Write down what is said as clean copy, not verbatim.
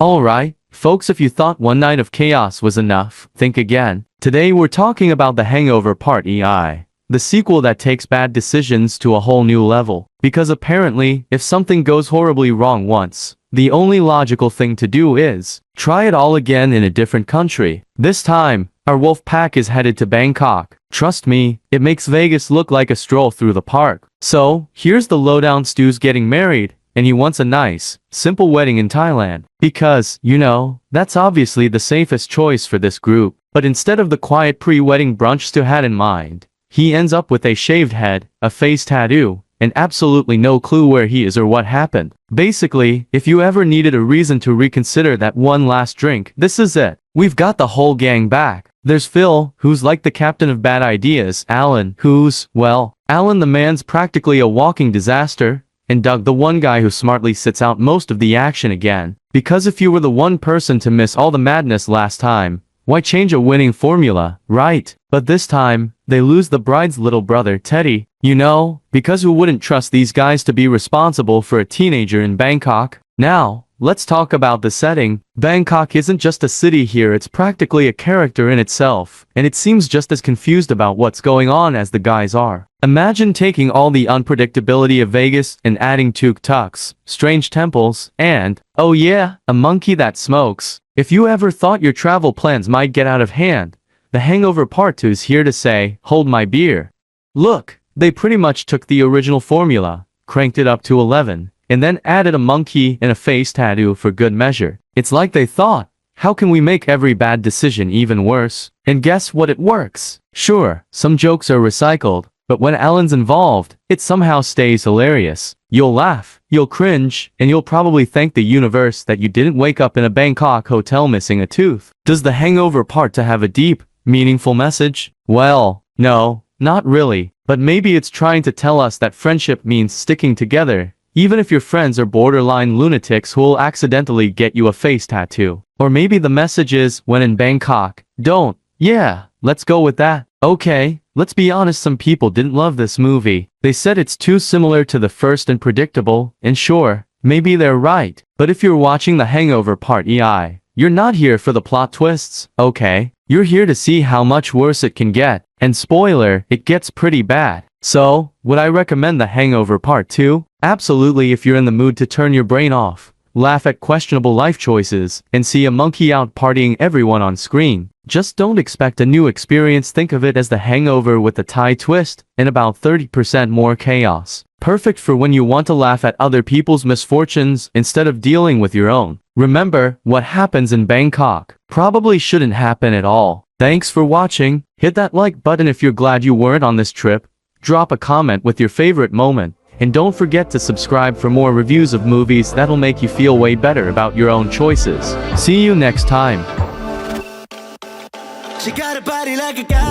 Alright, folks, if you thought one night of chaos was enough, think again. Today we're talking about The Hangover Part II, the sequel that takes bad decisions to a whole new level. Because apparently, if something goes horribly wrong once, the only logical thing to do is try it all again in a different country. This time, our Wolfpack is headed to Bangkok. Trust me, it makes Vegas look like a stroll through the park. So, here's the lowdown. Stu's getting married, and he wants a nice, simple wedding in Thailand. Because, you know, that's obviously the safest choice for this group. But instead of the quiet pre-wedding brunch Stu had in mind, he ends up with a shaved head, a face tattoo, and absolutely no clue where he is or what happened. Basically, if you ever needed a reason to reconsider that one last drink, this is it. We've got the whole gang back. There's Phil, who's like the captain of bad ideas, Alan, who's, well, Alan the man's practically a walking disaster, and Doug the one guy who smartly sits out most of the action again. Because if you were the one person to miss all the madness last time, why change a winning formula, right? But this time, they lose the bride's little brother, Teddy. You know, because who wouldn't trust these guys to be responsible for a teenager in Bangkok? Now, let's talk about the setting. Bangkok isn't just a city here, it's practically a character in itself, and it seems just as confused about what's going on as the guys are. Imagine taking all the unpredictability of Vegas and adding tuk-tuks, strange temples, and, oh yeah, a monkey that smokes. If you ever thought your travel plans might get out of hand, The Hangover Part II is here to say, hold my beer. Look, they pretty much took the original formula, cranked it up to 11, and then added a monkey and a face tattoo for good measure. It's like they thought, how can we make every bad decision even worse? And guess what, it works. Sure, some jokes are recycled, but when Alan's involved, it somehow stays hilarious. You'll laugh, you'll cringe, and you'll probably thank the universe that you didn't wake up in a Bangkok hotel missing a tooth. Does The Hangover Part II have a deep, meaningful message? Well, no, not really, but maybe it's trying to tell us that friendship means sticking together, even if your friends are borderline lunatics who'll accidentally get you a face tattoo. Or maybe the message is, when in Bangkok, don't. Yeah, let's go with that. Okay, let's be honest, some people didn't love this movie. They said it's too similar to the first and predictable, and sure, maybe they're right. But if you're watching The Hangover Part II, you're not here for the plot twists, okay? You're here to see how much worse it can get. And spoiler, it gets pretty bad. So, would I recommend The Hangover Part II? Absolutely, if you're in the mood to turn your brain off, laugh at questionable life choices, and see a monkey out partying everyone on screen. Just don't expect a new experience. Think of it as The Hangover with a Thai twist, and about 30% more chaos. Perfect for when you want to laugh at other people's misfortunes instead of dealing with your own. Remember, what happens in Bangkok probably shouldn't happen at all. Thanks for watching. Hit that like button if you're glad you weren't on this trip. Drop a comment with your favorite moment. And don't forget to subscribe for more reviews of movies that'll make you feel way better about your own choices. See you next time. She got a body like a guy.